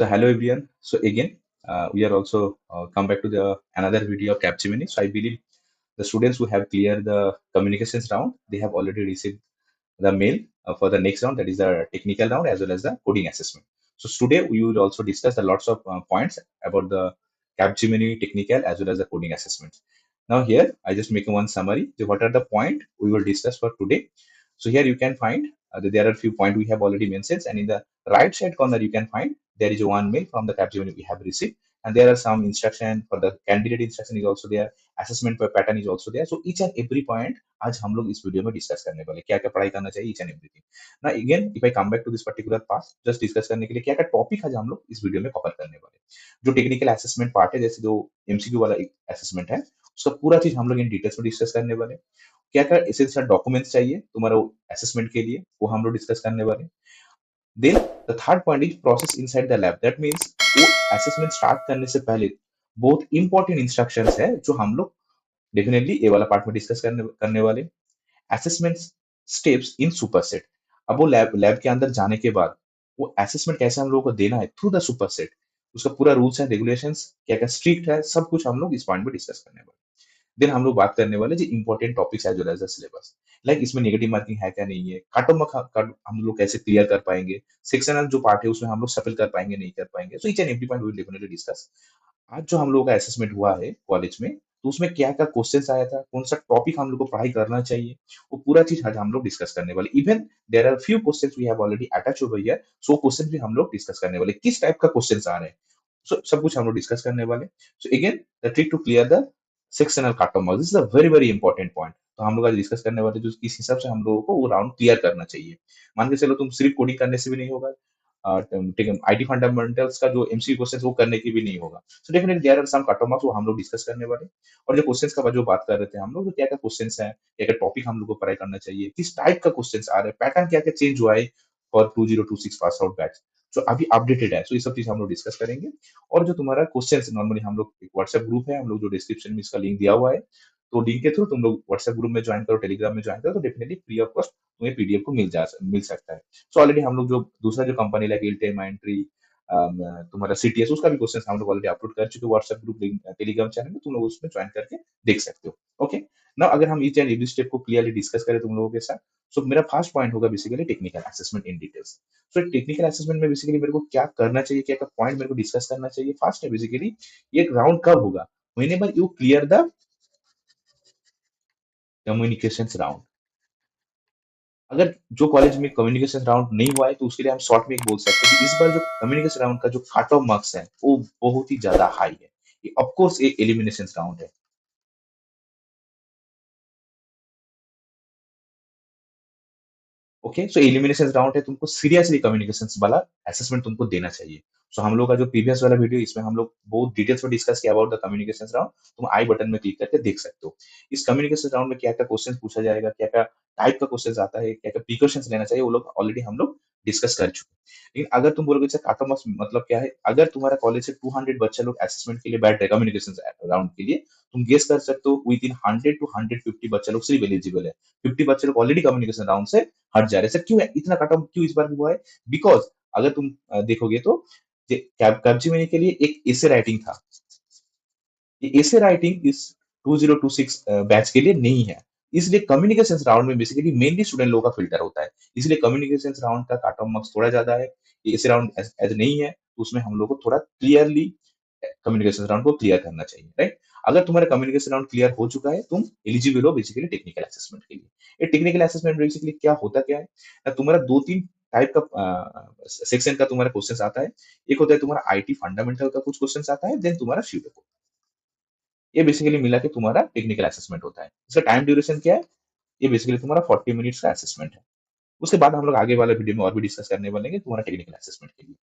hello everyone. So again, we are also come back to the another video of Capgemini. So I believe the students who have cleared the communications round, they have already received the mail for the next round, that is the technical round as well as the coding assessment. So today we will also discuss the lots of points about the Capgemini technical as well as the coding assessments. Now here I just make one summary. So what are the point we will discuss for today? So here you can find that there are a few points we have already mentioned, and in the right side corner you can find there is one mail from the Capgemini we have received, and there are some instruction for the candidate instruction is also there, assessment per pattern is also there. So each and every point आज हम लोग इस video में discuss करने वाले क्या क्या पढ़ाई करना चाहिए, ईच एंड एवरीथिंग ना। Again if I come back to this particular part, just discuss करने के लिए क्या क्या टॉपिक आज हम लोग इस वीडियो में कवर करने वाले। जो टेक्निकल असेसमेंट पार्ट है, जैसे जो एमसीक्यू वाला असेसमेंट है, उसका पूरा चीज हम लोग इन डिटेल्स में डिस्कस करने वाले। क्या क्या एसेंशियल डॉक्यूमेंट्स चाहिए तुम्हारा असेसमेंट के लिए, वो हम लोग डिस्कस करने वाले। Then the third point is process inside the lab. That means वो असेसमेंट स्टार्ट करने से पहले बहुत इंपॉर्टेंट इंस्ट्रक्शंस है जो हम लोग डेफिनेटली ये वाला पार्ट में डिस्कस करने करने वाले। Assessment steps in superset. अब वो लैब लैब के अंदर जाने के बाद वो असेसमेंट कैसे हम लोगों को देना है थ्रू द सुपरसेट, उसका पूरा रूल्स एंड रेगुलेशंस क्या क्या स्ट्रिक्ट है, सब कुछ हम लोग इस पॉइंट में डिस्कस करने वाले। देन हम लोग बात करने वाले जो important topics as well as the syllabus, like इसमें नेगेटिव मार्किंग है क्या नहीं है, कट ऑफ हम लोग कैसे क्लियर कर पाएंगे, सेक्शनल जो पार्ट है उसमें हम लोग सफल कर पाएंगे नहीं कर पाएंगे। So each and every point we will definitely discuss. आज जो हम लोगों का असेसमेंट हुआ है कॉलेज में, तो उसमें क्या-क्या क्वेश्चंस आया था, कौन-सा टॉपिक हम लोग को पढ़ाई करना चाहिए, वो पूरा चीज़ आज हम लोग डिस्कस करने वाले। Even there are few questions we have already attached over here, so question भी हम लोग डिस्कस करने वाले। किस टाइप का क्वेश्चंस आ रहे हैं, सो सब कुछ हम लोग डिस्कस करने वाले। So again the trick to clear the sectional cut off marks, this is a very very important point. तो हम लोग आज डिस्कस करने वाले जो किस हिसाब से हम लोगों को वो राउंड क्लियर करना चाहिए। मान के चलो तुम सिर्फ कोडिंग करने से भी नहीं होगा, ठीक है, आईटी फंडामेंटल्स का जो एमसीक्यू क्वेश्चंस वो करने की भी नहीं होगा। So definitely there are some cut off marks वो हम लोग डिस्कस करने वाले। और जो क्वेश्चंस का जो बात कर रहे थे हम लोग, तो क्या-क्या क्वेश्चंस हैं, क्या-क्या टॉपिक हम लोग को पढ़ाई करना चाहिए, किस टाइप का क्वेश्चंस आ रहे हैं, पैटर्न क्या-क्या चेंज हुआ है फॉर 2026 पास आउट बैच, जो अभी अपडेटेड है। सो ये सब चीज़ हम लोग डिस्कस करेंगे। और जो तुम्हारा क्वेश्चंस नॉर्मली हम लोग एक व्हाट्सएप ग्रुप है, हम लोग जो डिस्क्रिप्शन में इसका लिंक दिया हुआ है, तो लिंक के थ्रू तुम लोग व्हाट्सएप ग्रुप में ज्वाइन करो, टेलीग्राम में ज्वाइन करो, तो डेफिनिटली फ्री ऑफ कॉस्ट तुम्हें पीडीएफ को मिल सकता है। सो ऑलरेडी हम लोग जो दूसरा जो कंपनी लाइक एयरटेल, माइंट्री, तुम्हारा सीटीएस, उसका भी क्वेश्चन हम लोग ऑलरेडी अपलोड कर चुके हैं WhatsApp group link Telegram channel में, तुम लोग उसमें ज्वाइन करके देख सकते हो। ओके, नाउ अगर हम ईच एंड एवरी स्टेप को क्लियरली डिस्कस करें तुम लोगों के साथ, सो मेरा फर्स्ट पॉइंट होगा basically technical assessment in details. So technical assessment में बेसिकली मेरे को क्या करना चाहिए, क्या क्या पॉइंट मेरे को डिस्कस करना चाहिए। फर्स्ट है बेसिकली ये राउंड कब होगा, whenever you clear the communications round. अगर जो कॉलेज में कम्युनिकेशन राउंड नहीं हुआ है, तो उसके लिए हम शॉर्ट में एक बोल सकते हैं कि इस बार जो कम्युनिकेशन राउंड का जो कट ऑफ मार्क्स है वो बहुत ही ज्यादा हाई है। ये ऑफ कोर्स एक एलिमिनेशन राउंड है। ओके, सो एलिमिनेशन राउंड है, तुमको सीरियसली कम्युनिकेशंस वाला असेसमेंट तुमको देना चाहिए। सो हम लोग का जो प्रीवियस वाला वीडियो, इसमें हम लोग बहुत डिटेल्स में डिस्कस किया अबाउट द कम्युनिकेशन राउंड, तुम आई बटन में क्लिक करके देख सकते हो। इस कम्युनिकेशन राउंड में क्या क्या क्वेश्चन पूछा जाएगा, क्या क्या टाइप का क्वेश्चन आता है, क्या क्या प्रिकॉशंस लेना चाहिए, वो लोग ऑलरेडी हम लोग डिस्कस कर चुके हैं। लेकिन अगर तुम बोलोगे सर कट ऑफ मार्क्स मतलब क्या है, अगर तुम्हारा कॉलेज से 200 बच्चे लोग असेसमेंट के लिए बैठ रहे कम्युनिकेशन राउंड के लिए, तुम गेस कर सकते हो विद इन 100 टू 150 बच्चे लोग सिर्फ एलिजिबल है। 50 बच्चे लोग ऑलरेडी कम्युनिकेशन राउंड से हट जा रहे हैं। सर क्यों है इतना कट ऑफ, क्यों इस बार हुआ है? बिकॉज अगर तुम देखोगे तो कैप्चीमिनी के लिए एक एसे राइटिंग था। ये एसे राइटिंग इस 2026 बैच के लिए नहीं है। इसलिए कम्युनिकेशन राउंड में बेसिकली मेनली स्टूडेंट लोगों का फिल्टर होता है। इसलिए कम्युनिकेशन राउंड का कट ऑफ मार्क्स थोड़ा ज्यादा है। ये एसे राउंड एज नहीं है, तो उसमें हम लोग को थोड़ा क्लियरली कम्युनिकेशन राउंड को क्लियर करना चाहिए, राइट। अगर तुम्हारा कम्युनिकेशन राउंड क्लियर हो चुका है, तुम एलिजिबल हो बेसिकली टेक्निकल असेसमेंट के लिए। ये टेक्निकल असेसमेंट बेसिकली क्या होता क्या है ना, तुम्हारा दो तीन टाइप का सेक्शन का तुम्हारा क्वेश्चन आता है। एक होता है तुम्हारा आईटी फंडामेंटल का कुछ क्वेश्चन आता है, देन तुम्हारा फ्यू पेपर। ये बेसिकली मिला के तुम्हारा टेक्निकल असेसमेंट होता है। इसका टाइम ड्यूरेशन क्या है, ये बेसिकली तुम्हारा 40 मिनट्स का असेसमेंट है। उसके बाद हम लोग आगे वाले वीडियो में और भी डिस्कस करने वाले हैं तुम्हारा टेक्निकल असेसमेंट के लिए।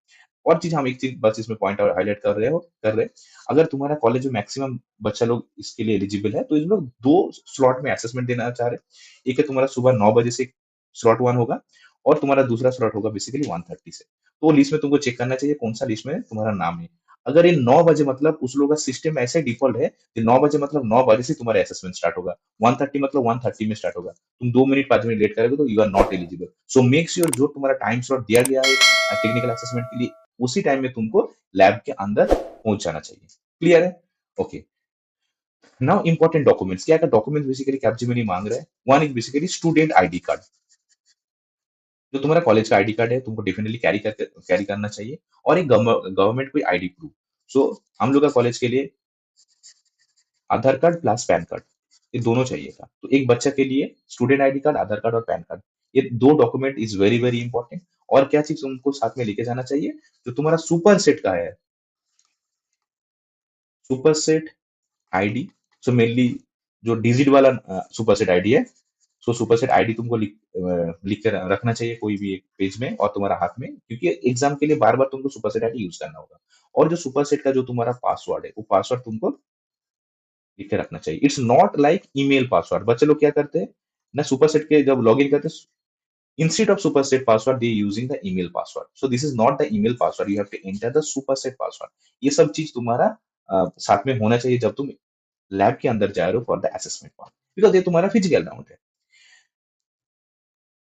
और चीज हम एक चीज बस इसमें पॉइंट आउट हाईलाइट कर रहे हैं, अगर तुम्हारा कॉलेज में मैक्सिमम बच्चा लोग इसके लिए एलिजिबल है, तो इन लोग दो स्लॉट में असेसमेंट देना चाह रहे हैं। एक है तुम्हारा सुबह 9 बजे से स्लॉट वन होगा, और तुम्हारा दूसरा स्लॉट होगा बेसिकली 1:30 से। तो लिस्ट में तुमको चेक करना चाहिए कौन सा लिस्ट में तुम्हारा नाम है। अगर ये 9 बजे मतलब उस लोग का सिस्टम ऐसे डिफॉल्ट है कि 9 बजे मतलब 9 बजे से तुम्हारा असेसमेंट स्टार्ट होगा, 1:30 मतलब 1:30 में स्टार्ट होगा। तुम 2 मिनट 5 मिनट लेट करोगे तो you are not eligible. So make sure जो तुम्हारा टाइम स्लॉट दिया गया है टेक्निकल असेसमेंट के लिए, उसी टाइम में तुमको लैब के अंदर पहुंच जाना चाहिए। क्लियर है? ओके। नाउ इंपॉर्टेंट डॉक्यूमेंट्स, क्या क्या डॉक्यूमेंट्स बेसिकली कैप्जेमिनी मांग रहा है? One is basically student ID card. जो तुम्हारा कॉलेज का आईडी कार्ड है तुमको डेफिनेटली कैरी करना चाहिए, और एक गवर्नमेंट कोई आईडी प्रूफ। सो हम लोग का कॉलेज के लिए आधार कार्ड प्लस पैन कार्ड, ये दोनों चाहिए था। तो एक बच्चा के लिए स्टूडेंट आईडी कार्ड, आधार कार्ड और पैन कार्ड, ये दो document is very very important. और क्या चीज तुमको साथ में लेके जाना चाहिए? जो तुम्हारा सुपर सेट का है, super set ID. So mainly जो डिजिट वाला सुपर सेट आईडी है, सो सुपर सेट आईडी तुमको लिख कर रखना चाहिए कोई भी एक पेज में और तुम्हारा हाथ में, क्योंकि एग्जाम के लिए बार बार तुमको सुपर सेट आईडी यूज करना होगा। और जो सुपर सेट का जो तुम्हारा पासवर्ड है, वो पासवर्ड तुमको लिख के रखना चाहिए। It's not like email password. बच्चे लोग क्या करते हैं ना, सुपर सेट के जब लॉग इन करते हैं, instead of superset password they using the email password. So this is not the email password, you have to enter the superset password. ये सब चीज तुम्हारा साथ में होना चाहिए जब तुम लैब के अंदर जा रहे हो for the assessment part, because ये तुम्हारा फिजिकल राउंड है।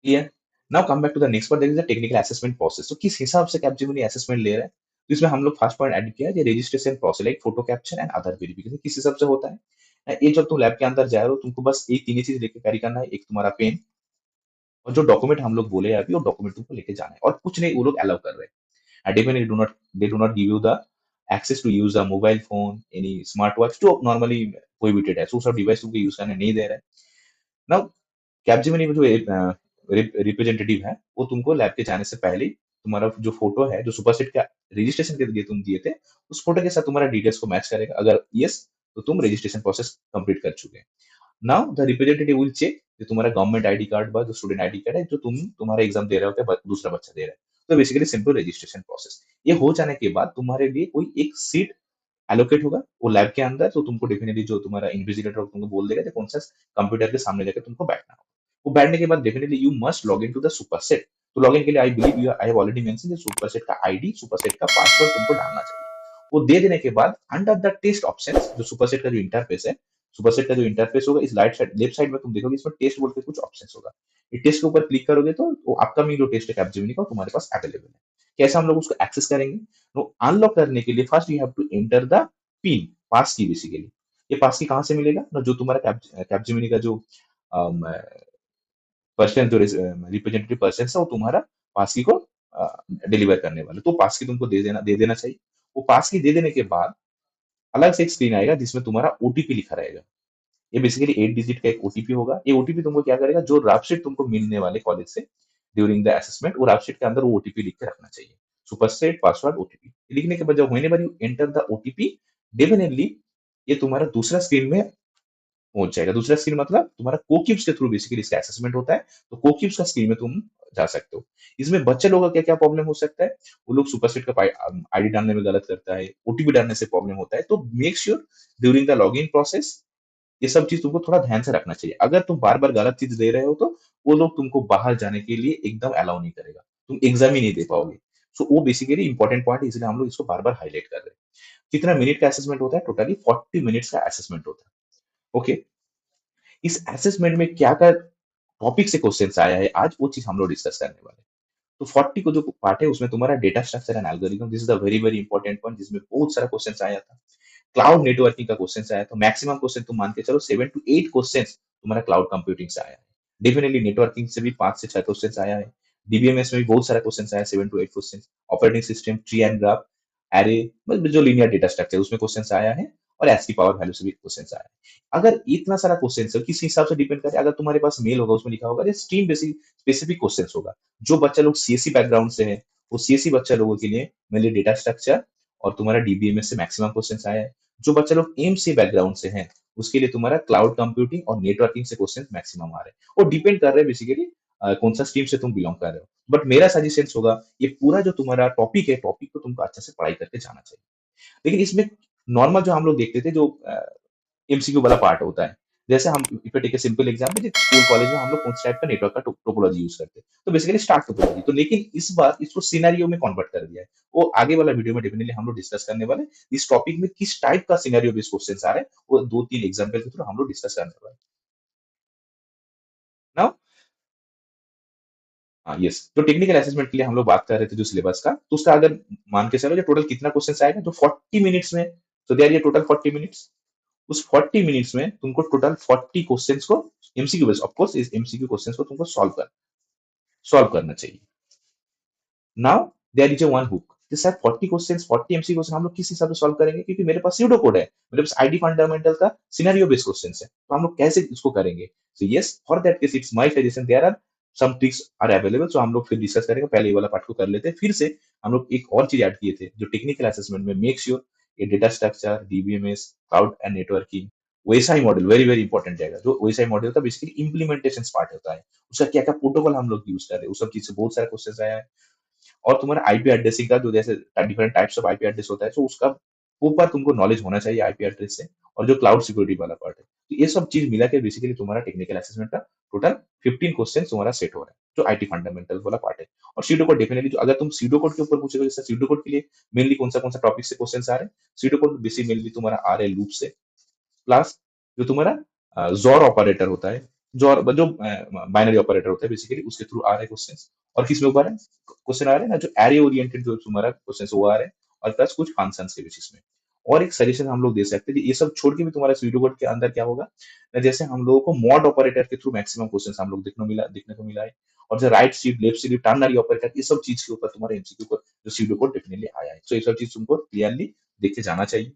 Clear? Now come back to the next part, that is the technical assessment process. तो किस हिसाब से कैप्जेमिनी असेसमेंट ले रहा है? तो इसमें हम लोग फर्स्ट पॉइंट ऐड किया है, registration process like photo capture and other verification किस हिसाब से होता है। ये जब तुम लैब के अंदर जा रहे हो तुमको बस एक तीन ही चीज लेके कैरी करना है, एक तुम्हारा पेन, और जो डॉक्यूमेंट हम लोग बोले अभी वो डॉक्यूमेंट तुमको लेके जाना है, और कुछ नहीं वो लोग अलाउ कर रहे हैं। And even they do not give you the access to use a mobile phone, any smartwatch जो normally prohibited है, so सब डिवाइस तुमको यूज करने नहीं दे रहे हैं। नाउ कैप्जेमिनी में जो रिप्रेजेंटेटिव है वो तुमको लैब के जाने से पहले ही तुम्हारा जो फोटो है, जो सुपरसेट का रजिस्ट्रेशन के लिए तुम दिए थे, उस फोटो के साथ तुम्हारा डिटेल्स को मैच करेगा। अगर यस, तो तुम रजिस्ट्रेशन प्रोसेस कंप्लीट कर चुके हैं। Now the representative will check जो तुम्हारा गवर्नमेंट आईडी कार्ड बा जो स्टूडेंट आईडी कार्ड है जो तुम्हारा एग्जाम दे रहा होता है, दूसरा बच्चा दे रहा है। तो बेसिकली सिंपल रजिस्ट्रेशन प्रोसेस ये हो जाने के बाद तुम्हारे लिए कोई एक सीट एलोकेट होगा वो लैब के अंदर, तो तुमको डेफिनेटली जो तुम्हारा इन्विजिलेटर तुमको बोल देगा कि कौन सा कंप्यूटर के सामने जाकर तुमको बैठना होगा। वो बैठने के बाद definitely you must log in to the Superset. तो लॉग इन के लिए I believe you I have already mention Superset का आईडी, सुपरसेट का पासवर्ड तुमको डालना चाहिए। वो दे देने के बाद अंडर द टेस्ट ऑप्शंस, जो सुपरसेट का जो इंटरफेस है, सुपरसेट का जो इंटरफेस होगा, इस राइट साइड लेफ्ट साइड में तुम देखोगे इसमें टेस्ट बोल के कुछ ऑप्शंस होगा। ये टेस्ट के ऊपर क्लिक करोगे तो वो अपकमिंग जो टेस्ट है कैपजेमिनी का तुम्हारे पास अवेलेबल है। कैसे हम लोग उसको एक्सेस करेंगे? तो अनलॉक करने के लिए first you have to enter the pin, passkey basically. ये पास की कहाँ से मिलेगा ना, जो तुम्हारा कैपजेमिनी का जो पर्सन, जो रिप्रेजेंटेटिव पर्सन है वो तुम्हारा पास की को डिलीवर करने वाले, तो पास की तुमको दे देना चाहिए। वो पास की दे देने के बाद अलग से एक स्क्रीन आएगा जिसमें तुम्हारा ओटीपी लिखा रहेगा। ये बेसिकली 8 डिजिट का एक ओटीपी होगा। ये ओटीपी तुमको क्या करेगा, जो रापशीट तुमको मिलने वाले कॉलेज से ड्यूरिंग द असेसमेंट, वो रापशीट के अंदर वो ओटीपी लिख के रखना चाहिए। सुपरसेट पासवर्ड ओटीपी लिखने के बाद जब whenever you enter the OTP, definitely ये तुम्हारा दूसरा स्क्रीन में पहुंच जाएगा। दूसरा स्क्रीन मतलब तुम्हारा कोक्यूब्स के थ्रू बेसिकली इसका असेसमेंट होता है, तो कोक्यूब्स का स्क्रीन में तुम जा सकते हो। इसमें बच्चे लोगों का क्या क्या प्रॉब्लम हो सकता है? वो लोग सुपरसेट का आईडी डालने में गलत करता है, ओटीपी डालने से प्रॉब्लम होता है। तो make sure during the login process ये सब चीज तुमको थोड़ा ध्यान से रखना चाहिए। अगर तुम बार बार गलत चीज दे रहे हो तो वो लोग तुमको बाहर जाने के लिए एकदम अलाउ नहीं करेगा, तुम एग्जाम ही नहीं दे पाओगे। सो वो बेसिकली इंपॉर्टेंट पॉइंट है, इसलिए हम लोग इसको बार बार हाईलाइट कर रहे हैं। कितना मिनट का असेसमेंट होता है? टोटली 40 मिनट्स का असेसमेंट होता है। ओके। इस असेसमेंट में क्या क्या टॉपिक से क्वेश्चंस आया है आज, वो चीज हम लोग डिस्कस करने वाले हैं। तो 40 को जो पार्ट है उसमें तुम्हारा data structure and algorithm, this is the very very important point, जिसमें बहुत सारा क्वेश्चंस आया था। क्लाउड नेटवर्किंग का क्वेश्चन आया, तो मैक्सिमम क्वेश्चन तुम मान के चलो 7 to 8 क्वेश्चन तुम्हारा क्लाउड कंप्यूटिंग से आया है। डेफिनेटली नेटवर्किंग से भी 5 से 6 क्वेश्चन आया है। डीबीएमएस में भी बहुत सारा क्वेश्चन आया, 7 to 8 question. Operating system, tree and graph, array, मतलब जो लीनियर डेटा स्ट्रक्चर उसमें क्वेश्चन आया है, और एस की पावर वैल्यू से भी क्वेश्चन आया है। अगर इतना सारा क्वेश्चन है किस हिसाब से डिपेंड करे, अगर तुम्हारे पास मेल होगा उसमें लिखा होगा स्ट्रीम बेसिक स्पेसिफिक क्वेश्चन होगा। जो बच्चा लोग सीएससी बैकग्राउंड से है, वो सीएससी बच्चा लोगों के लिए मेनली डेटा स्ट्रक्चर और तुम्हारा डीबीएमएस से मैक्सिमम क्वेश्चन आया है। जो बच्चा लोग एमसी बैकग्राउंड से हैं, उसके लिए तुम्हारा क्लाउड कंप्यूटिंग और नेटवर्किंग से क्वेश्चन मैक्सिमम आ रहे हैं, और डिपेंड कर रहे हैं बेसिकली कौन सा स्ट्रीम से तुम बिलोंग कर रहे हो। बट मेरा सजेशन होगा ये पूरा जो तुम्हारा टॉपिक है, टॉपिक को तुमको अच्छे से पढ़ाई करके जाना चाहिए। लेकिन इसमें नॉर्मल जो हम लोग देखते थे, जो एमसीक्यू वाला पार्ट होता है, जैसे हम if take a simple example, school college में हम लोग कौन सा टाइप का नेटवर्क का टोपोलॉजी यूज करते हैं, तो बेसिकली स्टार टोपोलॉजी। तो लेकिन इस बार इसको सिनेरियो में कन्वर्ट कर दिया है। वो आगे वाला वीडियो में डेफिनेटली हम लोग डिस्कस करने वाले हैं। इस टॉपिक में किस टाइप का सिनेरियो बेस्ड क्वेश्चन आ रहे हैं, वो 2-3 एग्जांपल के थ्रू हम लोग डिस्कस करने वाले हैं। नाउ हाँ, यस। तो टेक्निकल असेसमेंट के लिए हम लोग बात कर रहे थे जो सिलेबस का, तो उसका अगर मान के चलो जो टोटल कितना क्वेश्चन आएगा, जो 40 मिनट्स में, तो दे आर ये टोटल 40 मिनट्स। उस 40 मिनट्स में तुमको टोटल 40 क्वेश्चंस को एमसीक्यू बेस, ऑफ कोर्स इस एमसीक्यू क्वेश्चंस को तुमको सॉल्व करना चाहिए। Now there is a one hook कि सर 40 क्वेश्चंस 40 एमसीक्यू क्वेश्चन हम लोग किस हिसाब से सॉल्व करेंगे, क्योंकि मेरे पास स्यूडो कोड है, मेरे पास आईडी फंडामेंटल का सिनेरियो बेस्ड क्वेश्चंस है, तो हम लोग कैसे इसको करेंगे? So yes, for that case it's my suggestion, there are some tricks are available. So हम लोग फिर डिस्कस करेंगे, पहले ये वाला पार्ट को कर लेते हैं, फिर से हम लोग एक और चीज ऐड किए थे जो टेक्निकल असेसमेंट में, मेक श्योर ये data structure, DBMS, cloud and networking, वैसा ही मॉडल वेरी वेरी इंपॉर्टेंट जाएगा, जो वैसा ही मॉडल का बेसिकली इंप्लीमेंटेशन पार्ट होता है, उसका क्या क्या प्रोटोकॉल हम लोग यूज कर रहे हैं, उस सब चीज से बहुत सारा क्वेश्चन आया है। और तुम्हारा आईपी एड्रेसिंग का जो जैसे different types of IP address होता है, तो उसका ऊपर तुमको नॉलेज होना चाहिए आईपी एड्रेस से, और जो क्लाउड सिक्योरिटी वाला पार्ट है, तो ये सब चीज मिला के बेसिकली तुम्हारा टेक्निकल असेसमेंट का टोटल 15 क्वेश्चन तुम्हारा सेट हो रहा है, जो आईटी फंडामेंटल वाला पार्ट है। और सीडो कोड डेफिनेटली, जो अगर तुम सीडो कोड के ऊपर पूछोगे, जैसे सीडो कोड के लिए मेनली कौन सा टॉपिक से क्वेश्चन आ रहे हैं, सीडो कोड बेसिकली मेनली तुम्हारा आ रहा है लूप से, प्लस जो तुम्हारा जोर ऑपरेटर होता है, जोर जो बाइनरी ऑपरेटर होता है बेसिकली, उसके थ्रू आ रहे हैं क्वेश्चन। और किस में ऊपर है क्वेश्चन आ रहे हैं ना, जो एरे ओरिएंटेड जो तुम्हारा क्वेश्चन वो आ रहे हैं, और प्लस कुछ फंक्शंस के बेसिस में। और एक सजेशन हम लोग दे सकते हैं कि ये सब छोड़ के भी तुम्हारा स्यूडो कोड के अंदर क्या होगा ना, जैसे हम लोगों को मॉड ऑपरेटर के थ्रू मैक्सिमम क्वेश्चन हम लोग देखने को मिला है, और जो right shift left shift ternary operator, ये सब चीज के ऊपर तुम्हारे एमसीक्यू को जो स्यूडो कोड डेफिनेटली आया है, तो ये सब चीज तुमको क्लियरली देख के जाना चाहिए।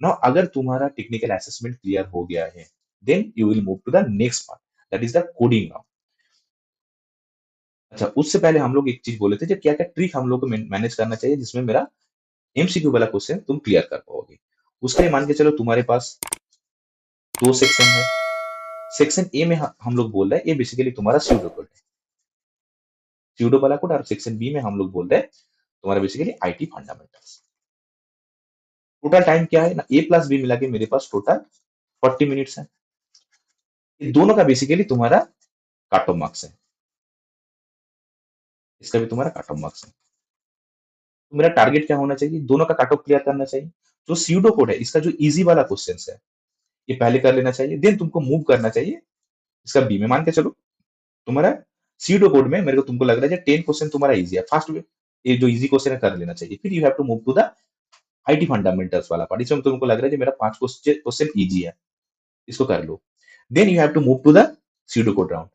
नाउ अगर तुम्हारा टेक्निकल असेसमेंट क्लियर हो गया है, then you will move to the next part, that is the coding now. अच्छा, उससे पहले हम लोग एक चीज बोले थे, क्या क्या ट्रिक हम लोग को मैनेज करना चाहिए जिसमें मेरा एमसीक्यू वाला क्वेश्चन तुम क्लियर कर पाओगे। उसके लिए मान के चलो तुम्हारे पास दो सेक्शन है। सेक्शन ए में हम लोग बोल रहे हैं, ये बेसिकली तुम्हारा स्यूडो कोड है, स्यूडो वाला कोड। और सेक्शन बी में हम लोग बोल रहे हैं तुम्हारा basically IT fundamentals. Total time क्या है ना, ए प्लस बी मिला के मेरे पास टोटल 40 मिनट्स है। ये दोनों का बेसिकली तुम्हारा काट ऑफ मार्क्स है, इसका भी तुम्हारा काट ऑफ मार्क्स है। तो मेरा टारगेट क्या होना चाहिए, दोनों का काट ऑफ क्लियर करना चाहिए। जो सीडो कोड है, इसका जो इजी वाला क्वेश्चन है, ये पहले कर लेना चाहिए, देन तुमको मूव करना चाहिए इसका बी में। मान के चलो तुम्हारा सीडो कोड में मेरे को तुमको लग रहा है 10 क्वेश्चन तुम्हारा इजी है, फर्स्ट में ये जो इजी क्वेश्चन है कर लेना चाहिए, फिर you have to move to the IT fundamentals वाला पार्ट, इसमें तुमको लग रहा है कि मेरा 5 क्वेश्चन इजी है, इसको कर लो। Then you have to move to the pseudo code round,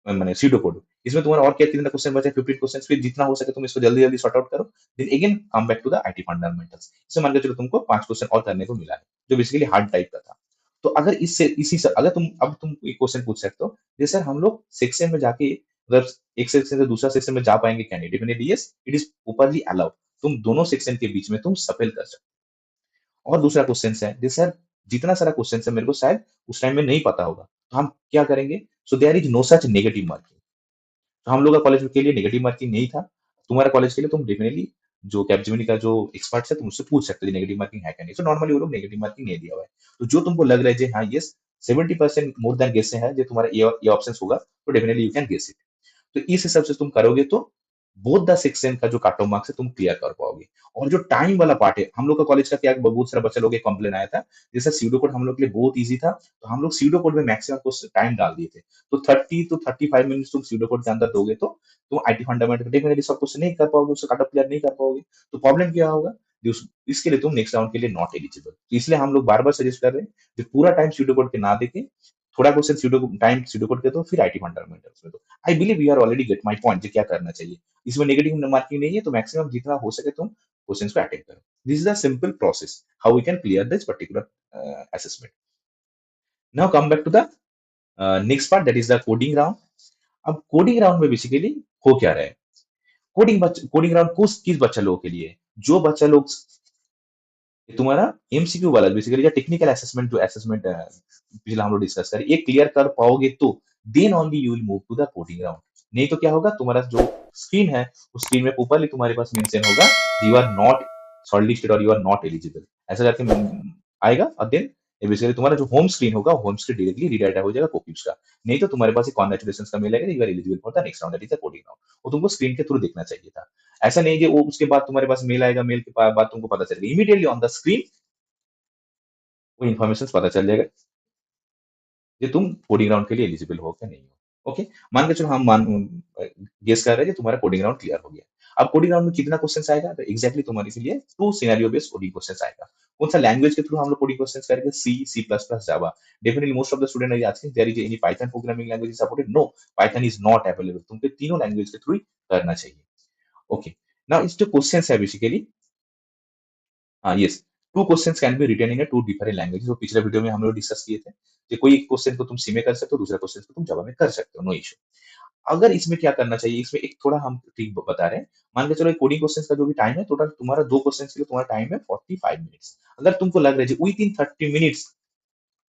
मैंने सीडो कोड, इसमें तुम्हारा और क्या कितना क्वेश्चन बचा है, 15 क्वेश्चन, फिर जितना हो सके तुम इसको जल्दी जल्दी सॉर्ट आउट करो। Then again come back to the IT fundamentals, इसमें मान के चलो तुमको 5 क्वेश्चन और करने को मिला है, जो बेसिकली हार्ड टाइप का था। तो अगर इससे इसी से अगर तुम अब तुम एक क्वेश्चन पूछ सकते हो, जैसे सर हम लोग सेक्शन में जाके मतलब एक सेक्शन से दूसरा सेक्शन में जा पाएंगे कैंडिडेट, मैंने yes it is openly allowed, तुम दोनों सेक्शन के बीच में तुम सफल कर सकते हो। और दूसरा क्वेश्चन है जैसे सर जितना सारा क्वेश्चन है मेरे को शायद उस टाइम में नहीं पता होगा, तो हम क्या करेंगे? So there is no such negative marking. तो हम लोग का कॉलेज के लिए नेगेटिव मार्किंग नहीं था, तुम्हारा कॉलेज के लिए तुम डेफिनेटली जो कैपजेमिनी का जो एक्सपर्ट है तुम उससे पूछ सकते हो नेगेटिव मार्किंग है क्या नहीं। तो नॉर्मली वो लोग नेगेटिव मार्किंग नहीं दिया हुआ है, तो जो तुमको लग रहा है जी हाँ यस 70% मोर देन गेस है जो तुम्हारा ये ऑप्शन होगा, तो definitely you can guess it. तो इस हिसाब से तुम करोगे तो बोथ द सेक्शन का जो काट ऑफ मार्क्स है तुम क्लियर कर पाओगे। और जो टाइम वाला पार्ट है, हम लोग का कॉलेज का क्या बहुत सारा बच्चा लोग कंप्लेन आया था, जैसे सीडो कोड हम लोग के लिए बहुत इजी था, तो हम लोग सीडो कोड में मैक्सिमम टाइम डाल दिए थे। तो 30 to 35 मिनट तुम सीडो कोड के अंदर दोगे तो तुम आईटी फंडामेंटल डेफिनेटली सब कुछ नहीं कर पाओगे, उसका काट ऑफ क्लियर नहीं कर पाओगे। तो प्रॉब्लम क्या होगा? इसके लिए तुम नेक्स्ट राउंड के लिए नॉट एलिजिबल। तो इसलिए हम लोग बार बार सजेस्ट कर रहे हैं कि पूरा टाइम सीडो कोड के ना देके थोड़ा क्वेश्चन सीडो कोड के दो, फिर आईटी फंडामेंटल्स में दो। I believe you are already get my point, क्या करना चाहिए। इसमें नेगेटिव मार्किंग नहीं है, तो मैक्सिमम जितना हो सके तुम क्वेश्चंस को अटेंड करो। This is the simple process how we can clear this particular assessment. Now come back to the next part, that is the coding round. अब कोडिंग राउंड में बेसिकली हो क्या रहा है? कोडिंग राउंड किस बच्चा लोगों के लिए है? जो बच्चा लोग तुम्हारा एमसीक्यू वाला बेसिकली या टेक्निकल असेसमेंट जो असेसमेंट पिछला हम लोग डिस्कस करें, ये क्लियर कर पाओगे तो then only you will move to the coding round. नहीं तो क्या होगा, तुम्हारा जो स्क्रीन है उस स्क्रीन में ऊपर तुम्हारे पास मेंशन होगा यू आर नॉट शॉर्टलिस्टेड और यू आर नॉट एलिजिबल, ऐसा करके आएगा। और देन बेसिकली तुम्हारा जो होम स्क्रीन होगा, होम स्क्रीन डायरेक्टली रीडायरेक्ट हो जाएगा कोक्यूज का। नहीं तो तुम्हारे पास एक कॉन्ग्रेचुलेशन का मेल आएगा, you are eligible for the next round, that is the coding round. वो तुमको स्क्रीन के थ्रू देखना चाहिए था। ऐसा नहीं कि वो उसके बाद तुम्हारे पास मेल आएगा, मेल के बाद तुमको पता चलेगा इमीडिएटली ऑन द स्क्रीन, वो इन्फॉर्मेशन पता चल जाएगा कि तुम कोडिंग राउंड के लिए एलिजिबल हो क्या नहीं हो। ओके, मान के चलो हम गेस कर रहे हैं कि तुम्हारा कोडिंग राउंड क्लियर हो गया। अब कोडिंग राउंड में कितना क्वेश्चन आएगा, तो एग्जैक्टली तुम्हारे के लिए two scenario based coding question आएगा। कौन सा लैंग्वेज के थ्रू हम लोग कोडिंग क्वेश्चन करेंगे, C, C plus plus, Java. Definitely most of the student are asking there is any Python programming language supported, no, Python is not available, तुमको तीनों language के थ्रू ही करना चाहिए। ओके, नाउ इस जो क्वेश्चन है basically, हाँ yes, two questions can be written in two different languages, वो पिछले वीडियो में हम लोग डिस्कस किए थे कि कोई एक क्वेश्चन को तुम सी में कर सकते हो, दूसरा क्वेश्चन को तुम जावा में कर सकते हो, नो इशू। अगर इसमें क्या करना चाहिए, इसमें एक थोड़ा हम ट्रिक बता रहे हैं। मान के चलो कोडिंग क्वेश्चन का जो भी टाइम है, टोटल तुम्हारा दो क्वेश्चन के लिए तुम्हारा टाइम है 45 मिनट्स। अगर तुमको लग रहा है within 30 minutes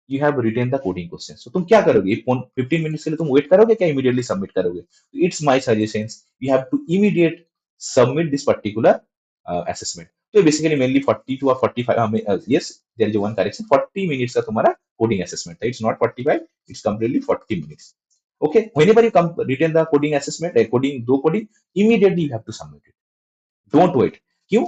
you have written the coding question, तो तुम क्या करोगे, 15 मिनट्स के लिए तुम वेट करोगे क्या, इमीडिएटली सबमिट करोगे? It's my suggestion, you have to immediate submit this particular assessment. तो बेसिकली मेनली 42 और 45 हमें, yes there is one correction, 40 minutes का तुम्हारा कोडिंग असेसमेंट है, it's not 45, it's completely 40 minutes. Okay, whenever you come return the coding assessment, coding दो coding, immediately you have to submit it. Don't wait. क्यों?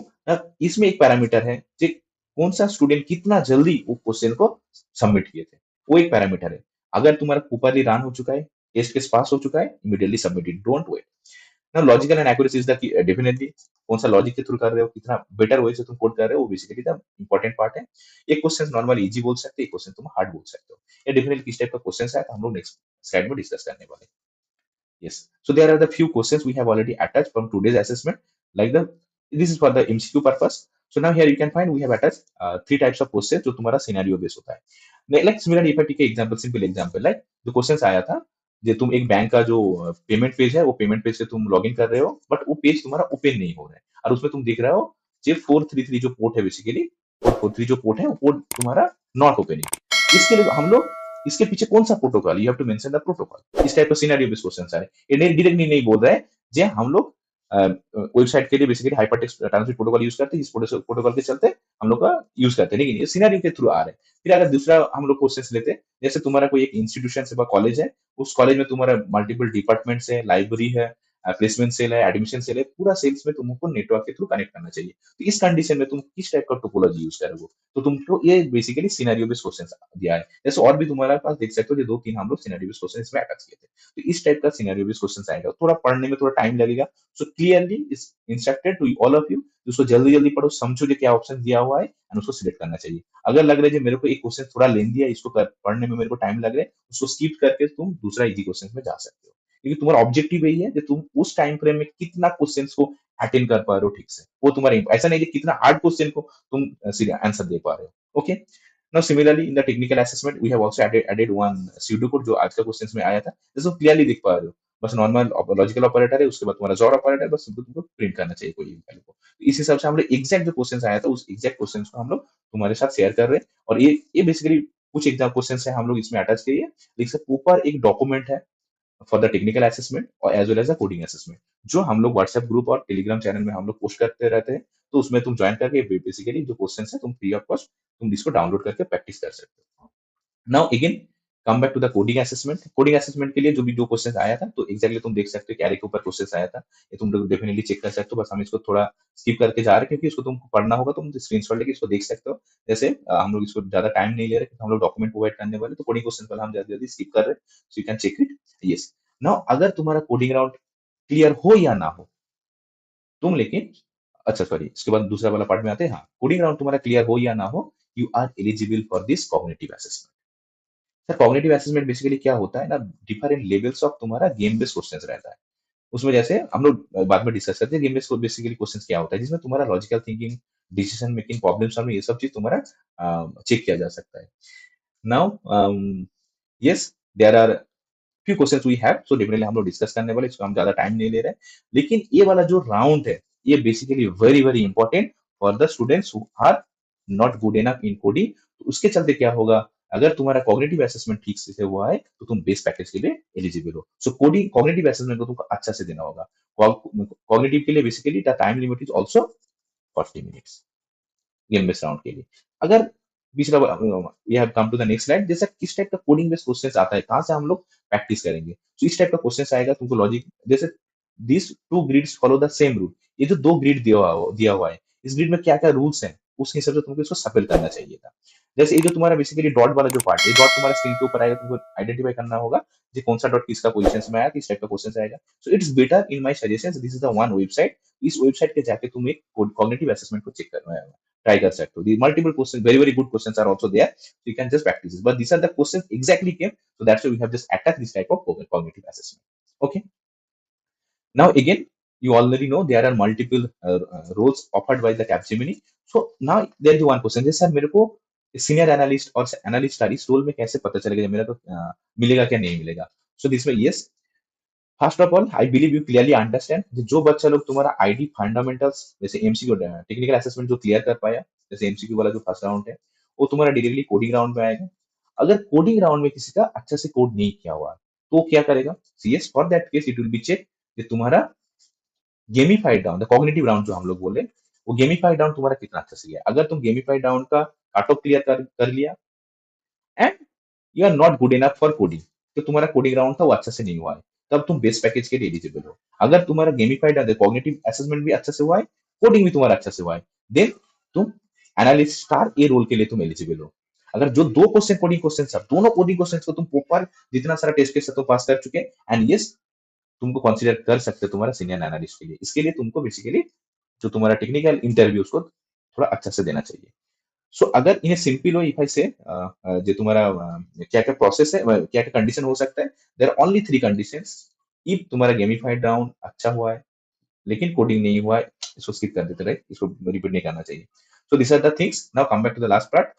इसमें एक parameter है कि कौन सा स्टूडेंट कितना जल्दी वो क्वेश्चन को सबमिट किए थे, वो एक पैरामीटर है। अगर तुम्हारा प्रॉपरली रन हो चुका है, टेस्ट केस पास हो चुका है, immediately submit it, don't wait. ना logical and accuracy is the definitely, कौन सा लॉजिक के थ्रू कर रहे हो, कितना बेटर वे से तुम कोड कर रहे हो, वो बेसिकली द इंपॉर्टेंट पार्ट है। एक क्वेश्चन नॉर्मली इजी बोल सकते हो, एक क्वेश्चन तुम हार्ड बोल सकते हो। ये डेफिनेटली किस टाइप का क्वेश्चन है, तो हम लोग नेक्स्ट स्लाइड में डिस्कस करने वाले हैं। Yes. So there are the few questions we have already attached from today's assessment. Like the this is for the MCQ purpose. So now here you can find we have attached three types of questions जो तुम्हारा scenario base होता है। Like similarly, if I take example, simple example, like जो question आया था, जो तुम एक बैंक का जो पेमेंट पेज है, वो पेमेंट पेज से तुम लॉग इन कर रहे हो, बट वो पेज तुम्हारा ओपन नहीं हो रहा है, और उसमें तुम देख रहे हो जो 433 जो पोर्ट है, बेसिकली 443 जो पोर्ट है, वो पोर्ट तुम्हारा नॉट ओपनिंग। इसके लिए हम लोग, इसके पीछे कौन सा protocol, you have to mention the protocol. इस टाइप का सिनेरियो बेस्ड क्वेश्चन आ रहे हैं। ये डायरेक्टली नहीं बोल रहा है जे हम लोग वेबसाइट के लिए basically hypertext translate protocol use करते हैं, इस प्रोटोकॉल के चलते हम लोग का यूज करते हैं, लेकिन ये सिनेरियो के थ्रू आ रहे हैं। फिर अगर दूसरा हम लोग क्वेश्चन लेते हैं, जैसे तुम्हारा कोई एक इंस्टीट्यूशन से कॉलेज है, उस कॉलेज में तुम्हारा मल्टीपल डिपार्टमेंट्स है, लाइब्रेरी है, प्लेसमेंट सेल है, एडमिशन सेल है, पूरा सेल्स में तुमको नेटवर्क के थ्रू कनेक्ट करना चाहिए। तो इस कंडीशन में तुम किस टाइप का टोपोलॉजी यूज करोगे, तो तुमको ये बेसिकली सिनेरियो बेस्ड क्वेश्चन दिया है। जैसे और भी तुम्हारे पास देख सकते हो, जो दो तीन हम लोग सिनेरियो बेस्ड क्वेश्चन इसमें अटैच किए थे। तो इस टाइप का सिनेरियो बेस्ड क्वेश्चन आएगा, थोड़ा पढ़ने में थोड़ा टाइम लगेगा। So clearly is instructed to all of you, उसको जल्दी जल्दी पढ़ो, समझो जो क्या ऑप्शन दिया हुआ है, एंड उसको सिलेक्ट करना चाहिए। अगर लग रहा है कि मेरे को एक क्वेश्चन थोड़ा लेंदी है, इसको पढ़ने में मेरे को टाइम लग रहा है, उसको स्किप करके तुम दूसरा इजी क्वेश्चन में जा सकते हो, क्योंकि तुम्हारा ऑब्जेक्टिव यही है कि तुम उस टाइम फ्रेम में कितना क्वेश्चन को अटेंड कर पा रहे हो ठीक से, वो तुम्हारा ऐसा नहीं कि कितना हार्ड क्वेश्चन को तुम आंसर दे पा रहे हो। Okay, now similarly in the technical assessment we have also added one pseudo code, जो आज का क्वेश्चन में आया था, जिसको क्लियरली दिख पा रहे हो। बस नॉर्मल लॉजिकल ऑपरेटर है, उसके बाद तुम्हारा जॉर ऑपरेटर, बस सिंपल तुमको प्रिंट करना चाहिए कोई भी वैल्यू को। तो इस हिसाब से हम लोग एग्जैक्ट जो क्वेश्चन आया था, उस एग्जैक्ट क्वेश्चन को हम लोग तुम्हारे साथ शेयर कर रहे हैं। और ये बेसिकली कुछ एग्जाम क्वेश्चन है हम लोग इसमें अटैच किए हैं। जैसे ऊपर एक डॉक्यूमेंट है फॉर द टेक्निकल असेसमेंट और as well as the coding assessment, जो हम लोग व्हाट्सएप ग्रुप और टेलीग्राम चैनल में हम लोग पोस्ट करते रहते हैं। तो उसमें तुम ज्वाइन करके बेसिकली जो क्वेश्चन है तुम फ्री ऑफ कॉस्ट तुम इसको डाउनलोड करके प्रैक्टिस कर सकते हो। Now again come back to the coding assessment. Coding assessment के लिए जो भी दो क्वेश्चन आया था, तो एक्जैक्टली तुम देख सकते हो कि अरे के ऊपर क्वेश्चन आया था, ये तुम लोग डेफिनेटली चेक कर सकते हो। बस हम इसको थोड़ा स्किप करके जा रहे हैं, क्योंकि इसको तुमको पढ़ना होगा, तुम स्क्रीनशॉट लेके इसको देख सकते हो। जैसे हम लोग इसको ज्यादा टाइम नहीं ले रहे, क्योंकि हम लोग डॉक्यूमेंट प्रोवाइड करने वाले, तो कोडिंग क्वेश्चन पहले हम जल्दी जल्दी स्किप कर रहे हैं, so you can check it. Yes, now अगर तुम्हारा कोडिंग राउंड क्लियर हो या ना हो, तुम लेकिन, अच्छा सॉरी, इसके बाद दूसरा वाला पार्ट में आते हैं। हाँ, कोडिंग राउंड तुम्हारा क्लियर हो या ना हो, you are eligible for this cognitive assessment. Sir cognitive assessment basically क्या होता है ना, डिफरेंट लेवल्स ऑफ तुम्हारा गेम बेस्ड क्वेश्चंस रहता है। उसमें जैसे हम लोग बाद में डिस्कस करते हैं गेम बेस्ड बेसिकली क्वेश्चंस क्या होता है, जिसमें तुम्हारा logical thinking, decision making, problem solving, ये सब चीज तुम्हारा चेक किया जा सकता है। Now yes, there are few questions we have, so definitely हम लोग डिस्कस करने वाले, इसको हम ज्यादा टाइम नहीं ले रहे हैं। लेकिन ये वाला जो राउंड है, ये basically very very important for the students who are not good enough in coding. तो उसके चलते क्या होगा, अगर तुम्हारा कॉग्निटिव असेसमेंट ठीक से हुआ है, तो तुम बेस पैकेज के लिए एलिजिबल हो। सो कोडिंग कॉग्निटिव असेसमेंट को तुमको अच्छा से देना होगा। कॉग्निटिव के लिए basically the time limit is also 40 minutes, game based round के लिए। अगर पिछला, we have come to the next slide, जैसा किस टाइप का कोडिंग बेस्ड क्वेश्चंस आता है, कहाँ से हम लोग प्रैक्टिस करेंगे। तो इस टाइप का क्वेश्चंस आएगा तुमको लॉजिक, जैसे this two grids follow the same rule. ये जो दो ग्रिड दिया हुआ है, इस ग्रिड में क्या क्या रूल्स हैं, उस हिसाब से तुमको इसको सफल करना चाहिए था। जैसे ये जो तुम्हारा बेसिकली डॉट वाला जो पार्ट है, डॉट तुम्हारा स्क्रीन के ऊपर आएगा, तुमको आइडेंटिफाई करना होगा कि कौन सा डॉट किसका पोजीशन में आया, किस टाइप का क्वेश्चन आएगा। So it's better in my suggestion, this is the one website, इस वेबसाइट पे जाके तुम एक कॉग्निटिव असेसमेंट को चेक करना है, ट्राई कर सकते हो। Multiple question, very very good questions are also there, so you can just practice this, but these are the questions exactly came, so that's why we have just attacked this type of cognitive assessment. Okay, now again, you already know there are multiple roles offered by the Capgemini. So now there is one question, जैसे sir मेरे को senior analyst और analyst का इस role में कैसे पता चलेगा, मेरा तो मिलेगा क्या नहीं मिलेगा। सो दिस में yes, first of all I believe you clearly understand, जो बच्चा लोग तुम्हारा आईडी फंडामेंटल्स जैसे एमसीक्यू टेक्निकल असेसमेंट जो क्लियर कर पाया, जैसे एमसीक्यू वाला जो फर्स्ट राउंड है, वो तुम्हारा डायरेक्टली कोडिंग राउंड में आएगा। अगर कोडिंग राउंड में किसी का अच्छा से कोड नहीं किया हुआ तो क्या करेगा, CS for that case it will be check कि तुम्हारा गेमिफाइड राउंड, कॉग्निटिव राउंड जो हम लोग बोले, वो गेमिफाइड राउंड तुम्हारा कितना अच्छा से गया। अगर तुम गेमिफाइड राउंड का कट ऑफ क्लियर कर लिया and you are not good enough for coding, तो तुम्हारा कोडिंग राउंड था वो अच्छा से नहीं हुआ है, तब तुम बेस्ट पैकेज के लिए एलिजिबल हो। अगर तुम्हारा गेमिफाइड कॉग्निटिव असेसमेंट भी अच्छा से हुआ है, कोडिंग भी तुम्हारा अच्छा से हुआ है, देन तुम एनालिस्ट स्टार ए रोल के लिए तुम एलिजिबल हो। अगर जो दो क्वेश्चन कोडिंग क्वेश्चन सब दोनों कोडिंग क्वेश्चन को तुम प्रॉपर जितना सारा टेस्ट केस तो पास कर चुके, एंड यस तुमको कंसीडर कर सकते हो तुम्हारा सीनियर एनालिस्ट के लिए। इसके लिए तुमको बेसिकली जो तुम्हारा टेक्निकल इंटरव्यू उसको थोड़ा अच्छा से देना चाहिए। सो अगर in simple way if I से जो तुम्हारा क्या क्या प्रोसेस है, क्या क्या कंडीशन हो सकता है, there are only three conditions. If तुम्हारा गेमिफाइड राउंड अच्छा हुआ है लेकिन कोडिंग नहीं हुआ है, इसको स्किप कर देते रहे, इसको रिपीट नहीं करना चाहिए। So this are the things, now come back to the last part.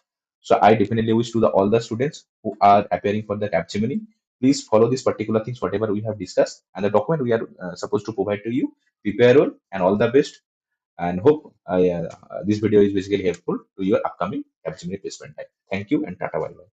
So I definitely wish to the all the students who are appearing for the Capgemini, please follow these particular things whatever we have discussed and the document we are supposed to provide to you. Prepare well and all the best, and hope this video is basically helpful to your upcoming Capgemini placement time. Thank you and tata bye bye.